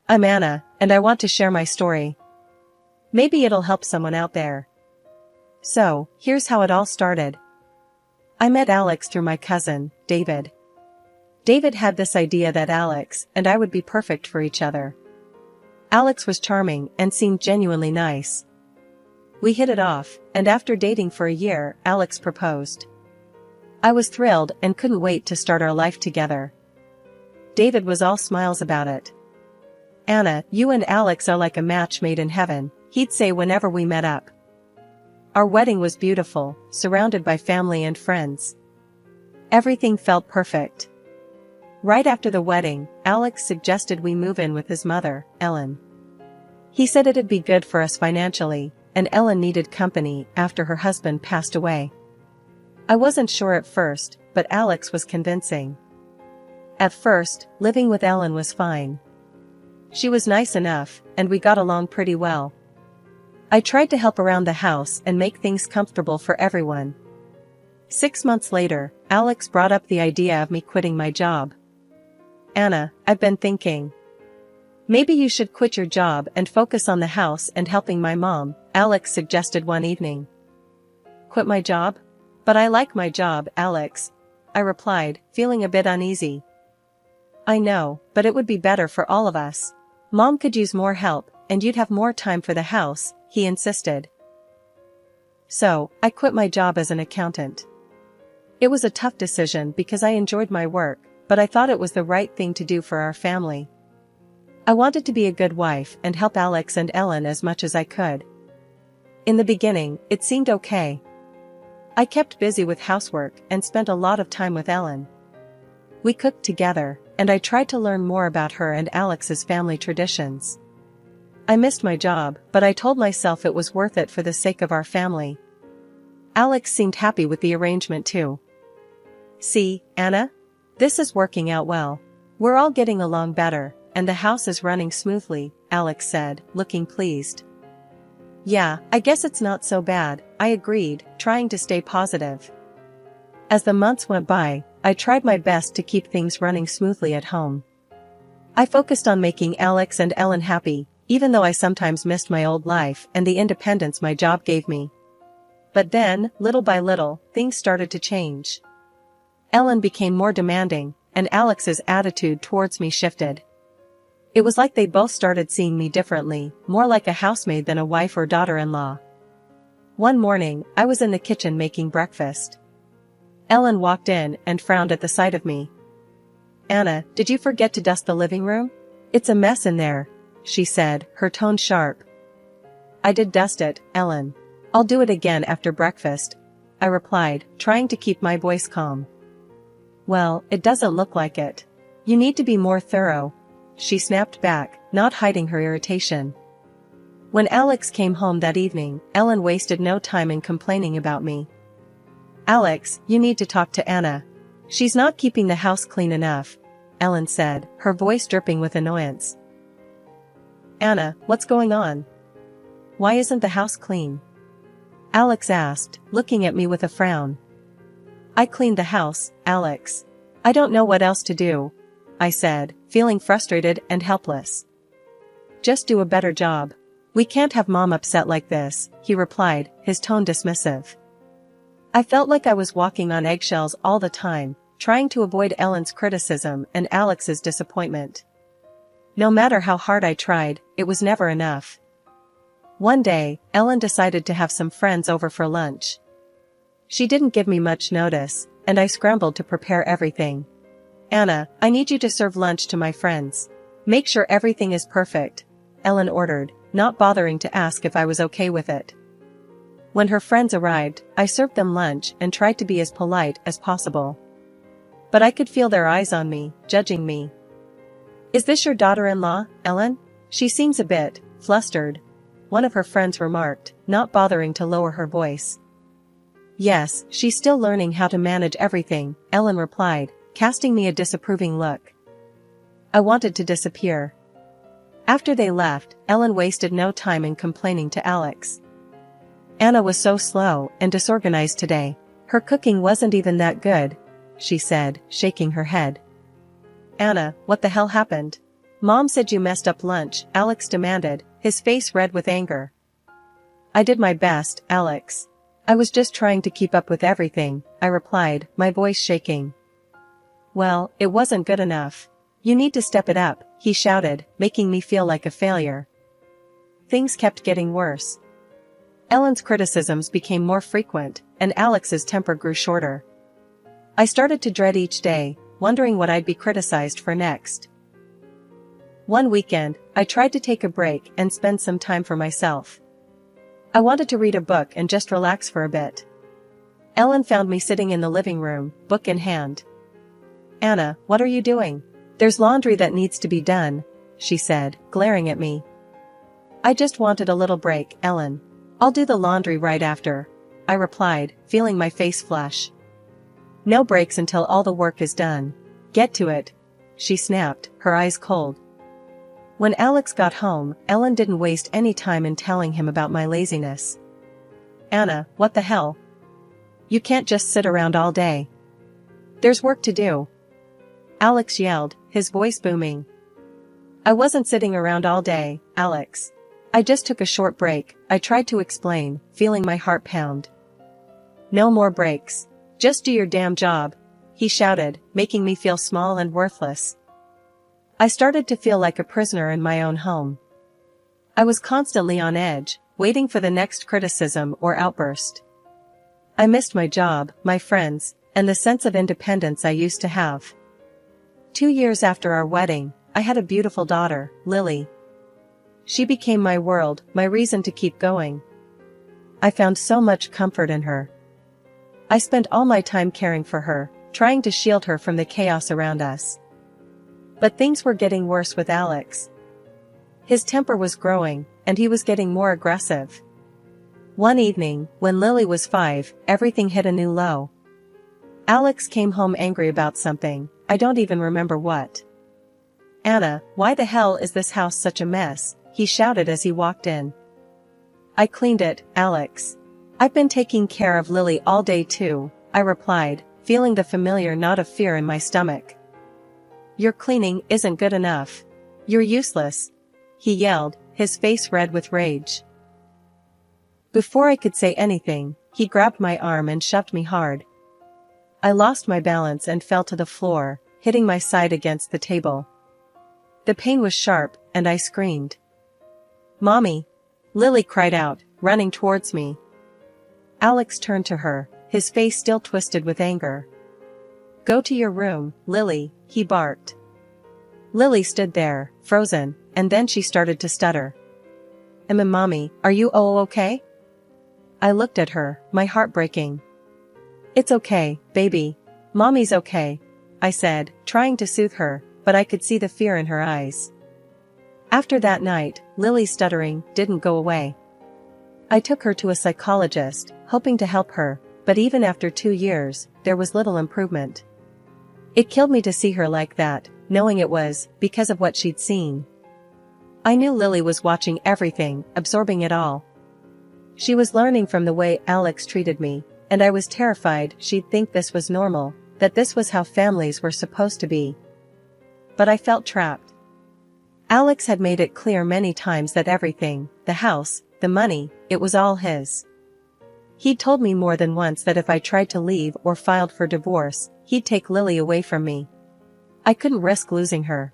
I'm Anna, and I want to share my story. Maybe it'll help someone out there. So, here's how it all started. I met Alex through my cousin, David. David had this idea that Alex and I would be perfect for each other. Alex was charming and seemed genuinely nice. We hit it off, and after dating for a year, Alex proposed. I was thrilled and couldn't wait to start our life together. David was all smiles about it. Anna, you and Alex are like a match made in heaven, he'd say whenever we met up. Our wedding was beautiful, surrounded by family and friends. Everything felt perfect. Right after the wedding, Alex suggested we move in with his mother, Ellen. He said it'd be good for us financially, and Ellen needed company after her husband passed away. I wasn't sure at first, but Alex was convincing. At first, living with Ellen was fine. She was nice enough, and we got along pretty well. I tried to help around the house and make things comfortable for everyone. 6 months later, Alex brought up the idea of me quitting my job. Anna, I've been thinking. Maybe you should quit your job and focus on the house and helping my mom, Alex suggested one evening. Quit my job? But I like my job, Alex, I replied, feeling a bit uneasy. I know, but it would be better for all of us. Mom could use more help, and you'd have more time for the house, he insisted. So, I quit my job as an accountant. It was a tough decision because I enjoyed my work, but I thought it was the right thing to do for our family. I wanted to be a good wife and help Alex and Ellen as much as I could. In the beginning, it seemed okay. I kept busy with housework and spent a lot of time with Ellen. We cooked together, and I tried to learn more about her and Alex's family traditions. I missed my job, but I told myself it was worth it for the sake of our family. Alex seemed happy with the arrangement too. See, Anna? This is working out well. We're all getting along better, and the house is running smoothly, Alex said, looking pleased. Yeah, I guess it's not so bad, I agreed, trying to stay positive. As the months went by, I tried my best to keep things running smoothly at home. I focused on making Alex and Ellen happy, even though I sometimes missed my old life and the independence my job gave me. But then, little by little, things started to change. Ellen became more demanding, and Alex's attitude towards me shifted. It was like they both started seeing me differently, more like a housemaid than a wife or daughter-in-law. One morning, I was in the kitchen making breakfast. Ellen walked in and frowned at the sight of me. Anna, did you forget to dust the living room? It's a mess in there, she said, her tone sharp. I did dust it, Ellen. I'll do it again after breakfast, I replied, trying to keep my voice calm. Well, it doesn't look like it. You need to be more thorough, she snapped back, not hiding her irritation. When Alex came home that evening, Ellen wasted no time in complaining about me. Alex, you need to talk to Anna. She's not keeping the house clean enough, Ellen said, her voice dripping with annoyance. Anna, what's going on? Why isn't the house clean? Alex asked, looking at me with a frown. I cleaned the house, Alex. I don't know what else to do, I said, feeling frustrated and helpless. Just do a better job. We can't have Mom upset like this, he replied, his tone dismissive. I felt like I was walking on eggshells all the time, trying to avoid Ellen's criticism and Alex's disappointment. No matter how hard I tried, it was never enough. One day, Ellen decided to have some friends over for lunch. She didn't give me much notice, and I scrambled to prepare everything. Anna, I need you to serve lunch to my friends. Make sure everything is perfect, Ellen ordered, not bothering to ask if I was okay with it. When her friends arrived, I served them lunch and tried to be as polite as possible. But I could feel their eyes on me, judging me. Is this your daughter-in-law, Ellen? She seems a bit flustered, one of her friends remarked, not bothering to lower her voice. Yes, she's still learning how to manage everything, Ellen replied, casting me a disapproving look. I wanted to disappear. After they left, Ellen wasted no time in complaining to Alex. Anna was so slow and disorganized today. Her cooking wasn't even that good, she said, shaking her head. Anna, what the hell happened? Mom said you messed up lunch, Alex demanded, his face red with anger. I did my best, Alex. I was just trying to keep up with everything, I replied, my voice shaking. Well, it wasn't good enough. You need to step it up, he shouted, making me feel like a failure. Things kept getting worse. Ellen's criticisms became more frequent, and Alex's temper grew shorter. I started to dread each day, wondering what I'd be criticized for next. One weekend, I tried to take a break and spend some time for myself. I wanted to read a book and just relax for a bit. Ellen found me sitting in the living room, book in hand. Anna, what are you doing? There's laundry that needs to be done, she said, glaring at me. I just wanted a little break, Ellen. I'll do the laundry right after, I replied, feeling my face flush. No breaks until all the work is done. Get to it, she snapped, her eyes cold. When Alex got home, Ellen didn't waste any time in telling him about my laziness. Anna, what the hell? You can't just sit around all day. There's work to do. Alex yelled, his voice booming. I wasn't sitting around all day, Alex. I just took a short break, I tried to explain, feeling my heart pound. No more breaks. Just do your damn job, he shouted, making me feel small and worthless. I started to feel like a prisoner in my own home. I was constantly on edge, waiting for the next criticism or outburst. I missed my job, my friends, and the sense of independence I used to have. 2 years after our wedding, I had a beautiful daughter, Lily. She became my world, my reason to keep going. I found so much comfort in her. I spent all my time caring for her, trying to shield her from the chaos around us. But things were getting worse with Alex. His temper was growing, and he was getting more aggressive. One evening, when Lily was 5, everything hit a new low. Alex came home angry about something, I don't even remember what. Anna, why the hell is this house such a mess? He shouted as he walked in. I cleaned it, Alex. I've been taking care of Lily all day too, I replied, feeling the familiar knot of fear in my stomach. Your cleaning isn't good enough. You're useless, he yelled, his face red with rage. Before I could say anything, he grabbed my arm and shoved me hard. I lost my balance and fell to the floor, hitting my side against the table. The pain was sharp, and I screamed. Mommy! Lily cried out, running towards me. Alex turned to her, his face still twisted with anger. Go to your room, Lily, he barked. Lily stood there, frozen, and then she started to stutter. Mommy, are you okay? I looked at her, my heart breaking. It's okay, baby. Mommy's okay, I said, trying to soothe her, but I could see the fear in her eyes. After that night, Lily's stuttering didn't go away. I took her to a psychologist, hoping to help her, but even after 2 years, there was little improvement. It killed me to see her like that, knowing it was because of what she'd seen. I knew Lily was watching everything, absorbing it all. She was learning from the way Alex treated me, and I was terrified she'd think this was normal, that this was how families were supposed to be. But I felt trapped. Alex had made it clear many times that everything, the house, the money, it was all his. He'd told me more than once that if I tried to leave or filed for divorce, he'd take Lily away from me. I couldn't risk losing her.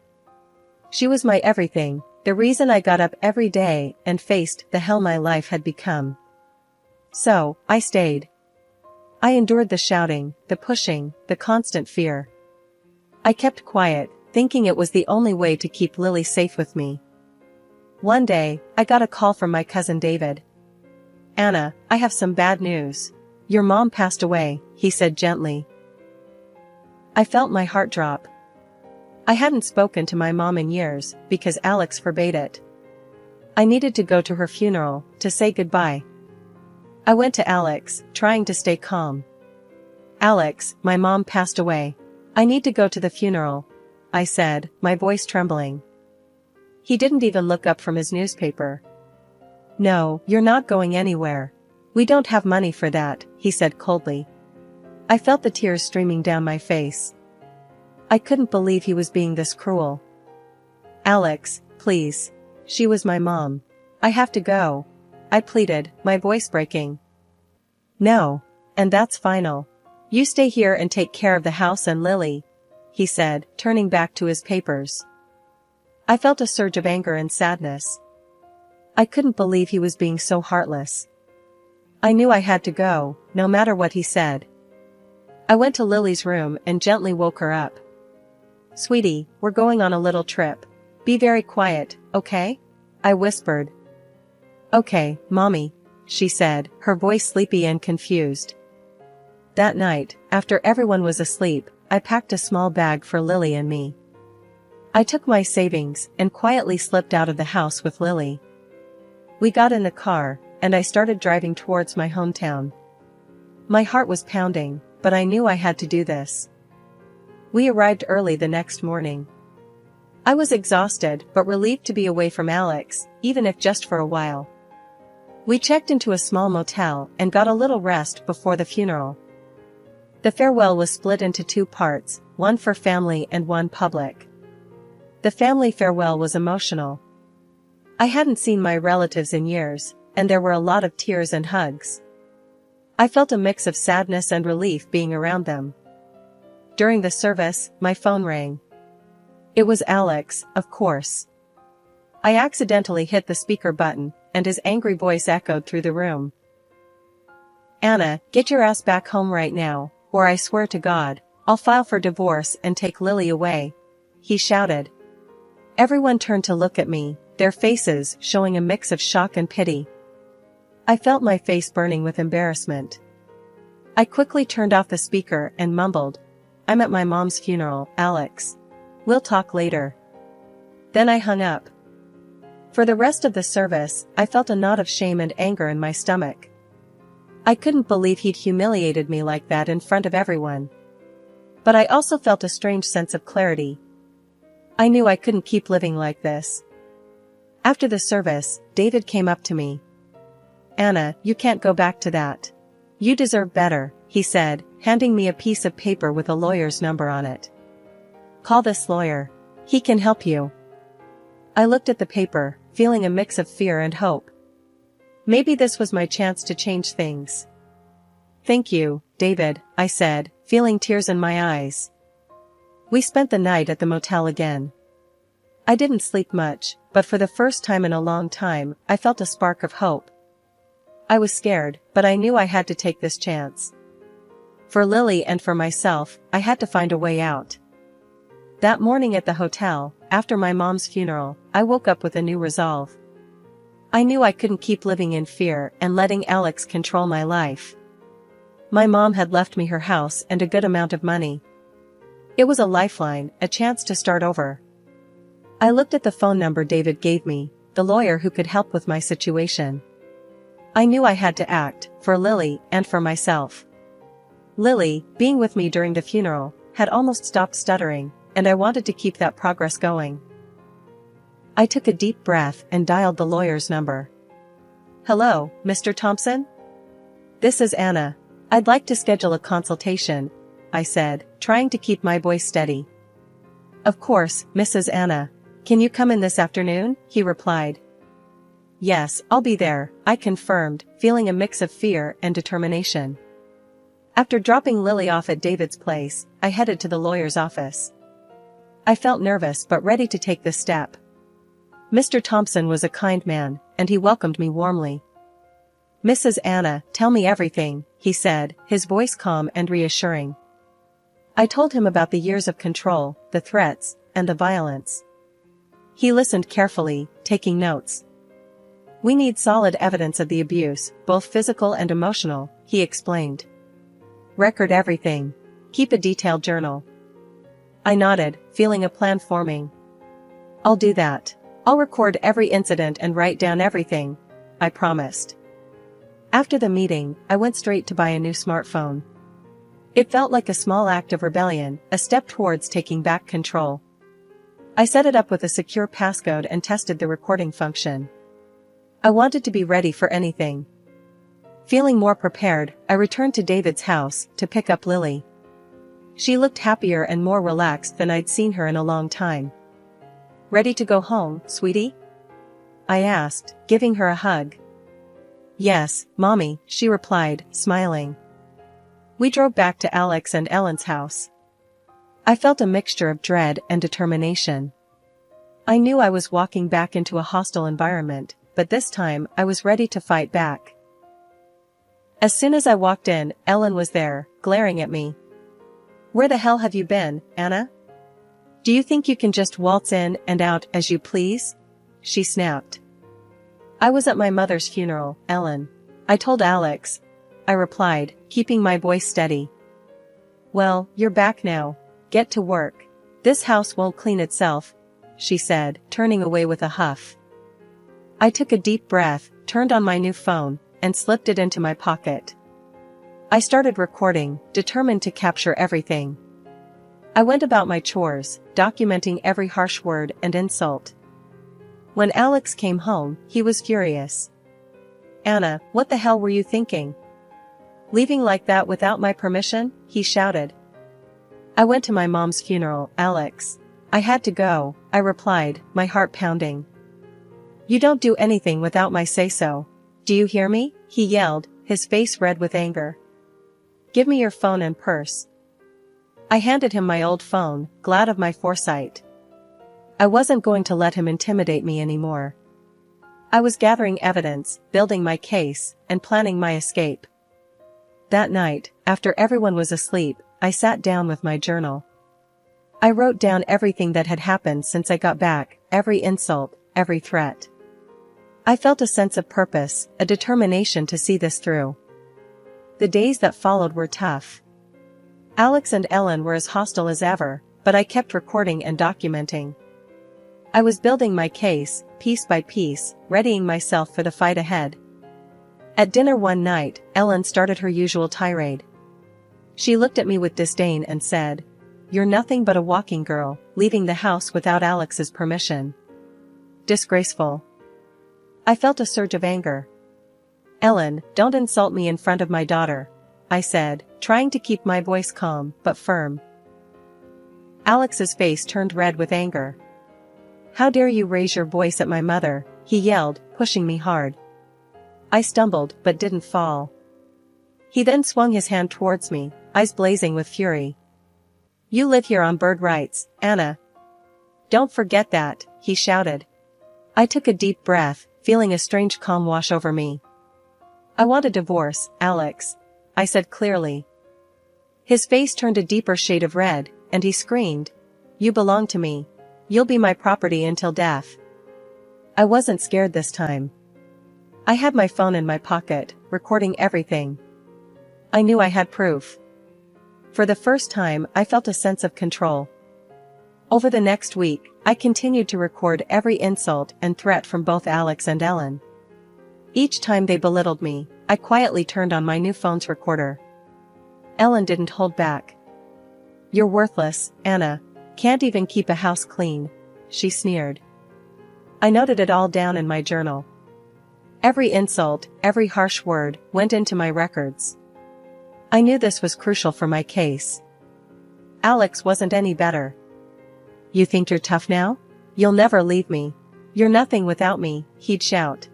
She was my everything, the reason I got up every day and faced the hell my life had become. So, I stayed. I endured the shouting, the pushing, the constant fear. I kept quiet, thinking it was the only way to keep Lily safe with me. One day, I got a call from my cousin David. Anna, I have some bad news. Your mom passed away, he said gently. I felt my heart drop. I hadn't spoken to my mom in years, because Alex forbade it. I needed to go to her funeral, to say goodbye. I went to Alex, trying to stay calm. Alex, my mom passed away. I need to go to the funeral, I said, my voice trembling. He didn't even look up from his newspaper. No, you're not going anywhere. We don't have money for that, he said coldly. I felt the tears streaming down my face. I couldn't believe he was being this cruel. Alex, please. She was my mom. I have to go. I pleaded, my voice breaking. No. And that's final. You stay here and take care of the house and Lily, he said, turning back to his papers. I felt a surge of anger and sadness. I couldn't believe he was being so heartless. I knew I had to go, no matter what he said. I went to Lily's room and gently woke her up. Sweetie, we're going on a little trip. Be very quiet, okay? I whispered. Okay, Mommy, she said, her voice sleepy and confused. That night, after everyone was asleep, I packed a small bag for Lily and me. I took my savings and quietly slipped out of the house with Lily. We got in the car, and I started driving towards my hometown. My heart was pounding, but I knew I had to do this. We arrived early the next morning. I was exhausted but relieved to be away from Alex, even if just for a while. We checked into a small motel and got a little rest before the funeral. The farewell was split into 2 parts, one for family and one public. The family farewell was emotional. I hadn't seen my relatives in years, and there were a lot of tears and hugs. I felt a mix of sadness and relief being around them. During the service, my phone rang. It was Alex, of course. I accidentally hit the speaker button, and his angry voice echoed through the room. Anna, get your ass back home right now, or I swear to God, I'll file for divorce and take Lily away, he shouted. Everyone turned to look at me, their faces showing a mix of shock and pity. I felt my face burning with embarrassment. I quickly turned off the speaker and mumbled, I'm at my mom's funeral, Alex. We'll talk later. Then I hung up. For the rest of the service, I felt a knot of shame and anger in my stomach. I couldn't believe he'd humiliated me like that in front of everyone. But I also felt a strange sense of clarity. I knew I couldn't keep living like this. After the service, David came up to me. Anna, you can't go back to that. You deserve better, he said, handing me a piece of paper with a lawyer's number on it. Call this lawyer. He can help you. I looked at the paper, feeling a mix of fear and hope. Maybe this was my chance to change things. Thank you, David, I said, feeling tears in my eyes. We spent the night at the motel again. I didn't sleep much, but for the first time in a long time, I felt a spark of hope. I was scared, but I knew I had to take this chance. For Lily and for myself, I had to find a way out. That morning at the hotel, after my mom's funeral, I woke up with a new resolve. I knew I couldn't keep living in fear and letting Alex control my life. My mom had left me her house and a good amount of money. It was a lifeline, a chance to start over. I looked at the phone number David gave me, the lawyer who could help with my situation. I knew I had to act, for Lily and for myself. Lily, being with me during the funeral, had almost stopped stuttering, and I wanted to keep that progress going. I took a deep breath and dialed the lawyer's number. Hello, Mr. Thompson? This is Anna. I'd like to schedule a consultation, I said, trying to keep my voice steady. Of course, Mrs. Anna. Can you come in this afternoon? He replied. Yes, I'll be there, I confirmed, feeling a mix of fear and determination. After dropping Lily off at David's place, I headed to the lawyer's office. I felt nervous but ready to take this step. Mr. Thompson was a kind man, and he welcomed me warmly. Mrs. Anna, tell me everything, he said, his voice calm and reassuring. I told him about the years of control, the threats, and the violence. He listened carefully, taking notes. We need solid evidence of the abuse, both physical and emotional, he explained. Record everything. Keep a detailed journal. I nodded, feeling a plan forming. I'll do that. I'll record every incident and write down everything, I promised. After the meeting, I went straight to buy a new smartphone. It felt like a small act of rebellion, a step towards taking back control. I set it up with a secure passcode and tested the recording function. I wanted to be ready for anything. Feeling more prepared, I returned to David's house to pick up Lily. She looked happier and more relaxed than I'd seen her in a long time. Ready to go home, sweetie? I asked, giving her a hug. Yes, Mommy, she replied, smiling. We drove back to Alex and Ellen's house. I felt a mixture of dread and determination. I knew I was walking back into a hostile environment, but this time I was ready to fight back. As soon as I walked in, Ellen was there, glaring at me. Where the hell have you been, Anna? Do you think you can just waltz in and out as you please? She snapped. I was at my mother's funeral, Ellen. I told Alex. I replied, keeping my voice steady. Well, you're back now. Get to work. This house won't clean itself, she said, turning away with a huff. I took a deep breath, turned on my new phone, and slipped it into my pocket. I started recording, determined to capture everything. I went about my chores, documenting every harsh word and insult. When Alex came home, he was furious. Anna, what the hell were you thinking? Leaving like that without my permission? He shouted. I went to my mom's funeral, Alex. I had to go, I replied, my heart pounding. You don't do anything without my say-so. Do you hear me? He yelled, his face red with anger. Give me your phone and purse. I handed him my old phone, glad of my foresight. I wasn't going to let him intimidate me anymore. I was gathering evidence, building my case, and planning my escape. That night, after everyone was asleep, I sat down with my journal. I wrote down everything that had happened since I got back, every insult, every threat. I felt a sense of purpose, a determination to see this through. The days that followed were tough. Alex and Ellen were as hostile as ever, but I kept recording and documenting. I was building my case, piece by piece, readying myself for the fight ahead. At dinner one night, Ellen started her usual tirade. She looked at me with disdain and said, "You're nothing but a walking girl, leaving the house without Alex's permission. Disgraceful." I felt a surge of anger. "Ellen, don't insult me in front of my daughter," I said, trying to keep my voice calm but firm. Alex's face turned red with anger. "How dare you raise your voice at my mother?" he yelled, pushing me hard. I stumbled but didn't fall. He then swung his hand towards me, eyes blazing with fury. "You live here on bird rights, Anna. Don't forget that," he shouted. I took a deep breath, feeling a strange calm wash over me. "I want a divorce, Alex," I said clearly. His face turned a deeper shade of red, and he screamed, "You belong to me. You'll be my property until death." I wasn't scared this time. I had my phone in my pocket, recording everything. I knew I had proof. For the first time, I felt a sense of control. Over the next week, I continued to record every insult and threat from both Alex and Ellen. Each time they belittled me, I quietly turned on my new phone's recorder. Ellen didn't hold back. "You're worthless, Anna. Can't even keep a house clean," she sneered. I noted it all down in my journal. Every insult, every harsh word, went into my records. I knew this was crucial for my case. Alex wasn't any better. "You think you're tough now? You'll never leave me. You're nothing without me," he'd shout.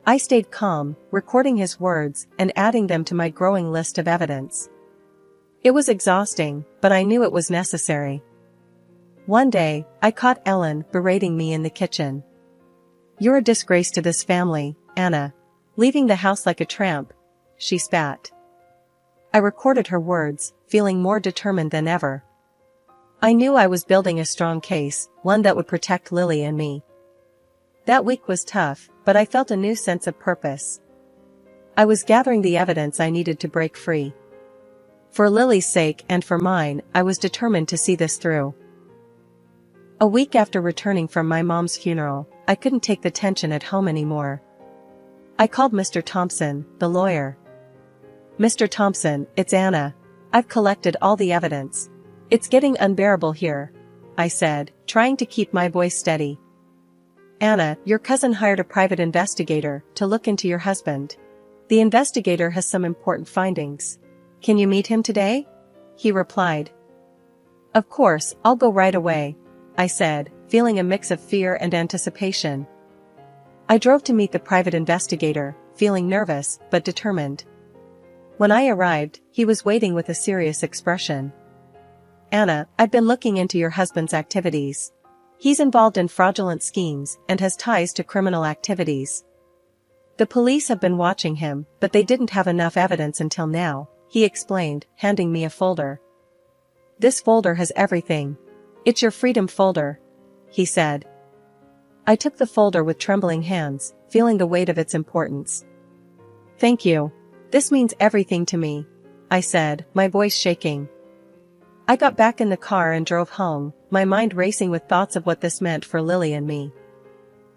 I stayed calm, recording his words and adding them to my growing list of evidence. It was exhausting, but I knew it was necessary. One day, I caught Ellen berating me in the kitchen. "You're a disgrace to this family, Anna. Leaving the house like a tramp," she spat. I recorded her words, feeling more determined than ever. I knew I was building a strong case, one that would protect Lily and me. That week was tough, but I felt a new sense of purpose. I was gathering the evidence I needed to break free. For Lily's sake and for mine, I was determined to see this through. A week after returning from my mom's funeral, I couldn't take the tension at home anymore. I called Mr. Thompson, the lawyer. "Mr. Thompson, it's Anna. I've collected all the evidence. It's getting unbearable here," I said, trying to keep my voice steady. "Anna, your cousin hired a private investigator to look into your husband. The investigator has some important findings. Can you meet him today?" he replied. "Of course, I'll go right away," I said, feeling a mix of fear and anticipation. I drove to meet the private investigator, feeling nervous but determined. When I arrived, he was waiting with a serious expression. "Anna, I've been looking into your husband's activities. He's involved in fraudulent schemes and has ties to criminal activities. The police have been watching him, but they didn't have enough evidence until now," he explained, handing me a folder. "This folder has everything. It's your freedom folder," he said. I took the folder with trembling hands, feeling the weight of its importance. "Thank you. This means everything to me," I said, my voice shaking. I got back in the car and drove home, my mind racing with thoughts of what this meant for Lily and me.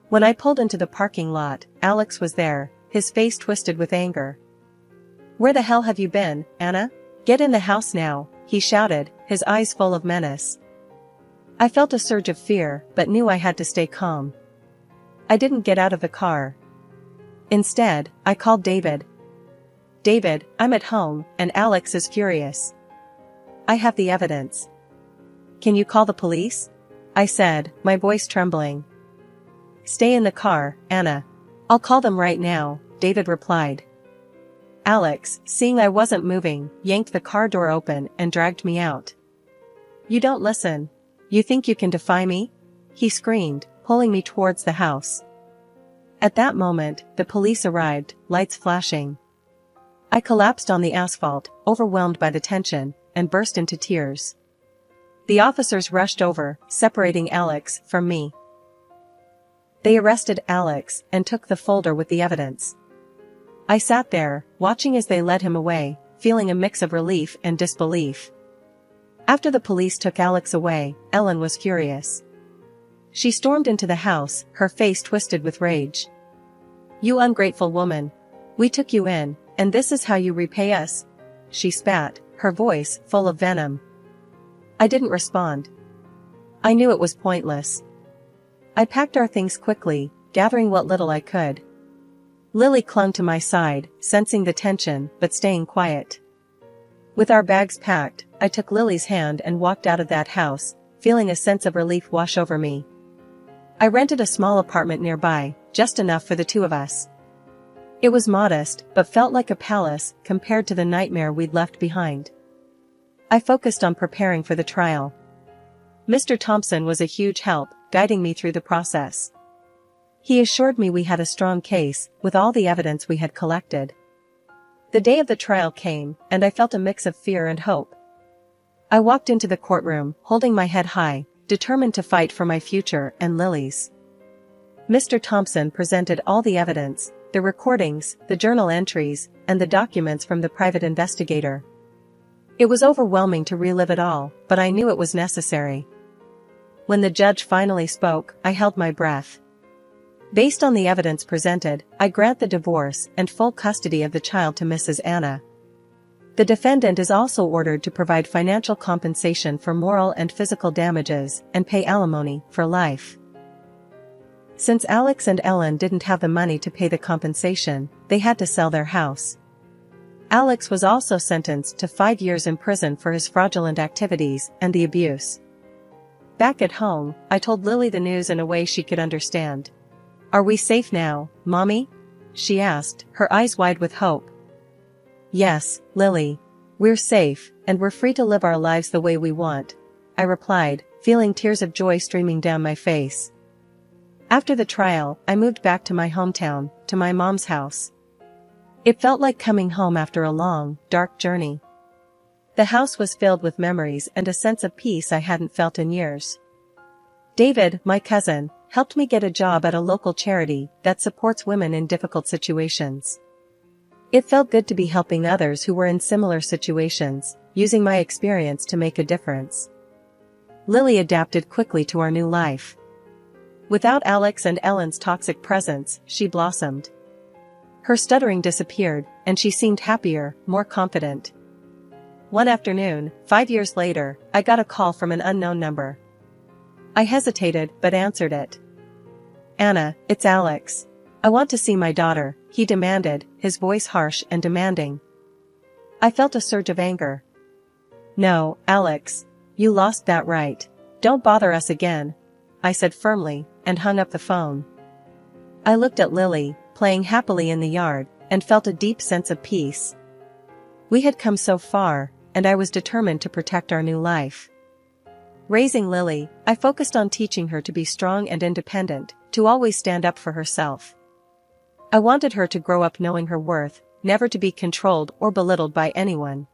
When I pulled into the parking lot, Alex was there, his face twisted with anger. "Where the hell have you been, Anna? Get in the house now," he shouted, his eyes full of menace. I felt a surge of fear, but knew I had to stay calm. I didn't get out of the car. Instead, I called David. "David, I'm at home, and Alex is furious. I have the evidence. Can you call the police?" I said, my voice trembling. "Stay in the car, Anna. I'll call them right now," David replied. Alex, seeing I wasn't moving, yanked the car door open and dragged me out. "You don't listen. You think you can defy me?" he screamed, pulling me towards the house. At that moment, the police arrived, lights flashing. I collapsed on the asphalt, overwhelmed by the tension, and burst into tears. The officers rushed over, separating Alex from me. They arrested Alex and took the folder with the evidence. I sat there, watching as they led him away, feeling a mix of relief and disbelief. After the police took Alex away, Ellen was furious. She stormed into the house, her face twisted with rage. "You ungrateful woman. We took you in, and this is how you repay us?" she spat, her voice full of venom. I didn't respond. I knew it was pointless. I packed our things quickly, gathering what little I could. Lily clung to my side, sensing the tension, but staying quiet. With our bags packed, I took Lily's hand and walked out of that house, feeling a sense of relief wash over me. I rented a small apartment nearby, just enough for the two of us. It was modest, but felt like a palace compared to the nightmare we'd left behind. I focused on preparing for the trial. Mr. Thompson was a huge help, guiding me through the process. He assured me we had a strong case, with all the evidence we had collected. The day of the trial came, and I felt a mix of fear and hope. I walked into the courtroom, holding my head high, determined to fight for my future and Lily's. Mr. Thompson presented all the evidence, the recordings, the journal entries, and the documents from the private investigator. It was overwhelming to relive it all, but I knew it was necessary. When the judge finally spoke, I held my breath. Based on the evidence presented, I grant the divorce and full custody of the child to Mrs. Anna. The defendant is also ordered to provide financial compensation for moral and physical damages and pay alimony for life. Since Alex and Ellen didn't have the money to pay the compensation, they had to sell their house. Alex was also sentenced to 5 years in prison for his fraudulent activities and the abuse. Back at home, I told Lily the news in a way she could understand. "Are we safe now, Mommy?" she asked, her eyes wide with hope. "Yes, Lily. We're safe, and we're free to live our lives the way we want," I replied, feeling tears of joy streaming down my face. After the trial, I moved back to my hometown, to my mom's house. It felt like coming home after a long, dark journey. The house was filled with memories and a sense of peace I hadn't felt in years. David, my cousin, helped me get a job at a local charity that supports women in difficult situations. It felt good to be helping others who were in similar situations, using my experience to make a difference. Lily adapted quickly to our new life. Without Alex and Ellen's toxic presence, she blossomed. Her stuttering disappeared, and she seemed happier, more confident. One afternoon, 5 years later, I got a call from an unknown number. I hesitated, but answered it. "Anna, it's Alex. I want to see my daughter," he demanded, his voice harsh and demanding. I felt a surge of anger. "No, Alex. You lost that right. Don't bother us again, I said firmly, and hung up the phone. I looked at Lily, playing happily in the yard, and felt a deep sense of peace. We had come so far, and I was determined to protect our new life. Raising Lily, I focused on teaching her to be strong and independent, to always stand up for herself. I wanted her to grow up knowing her worth, never to be controlled or belittled by anyone.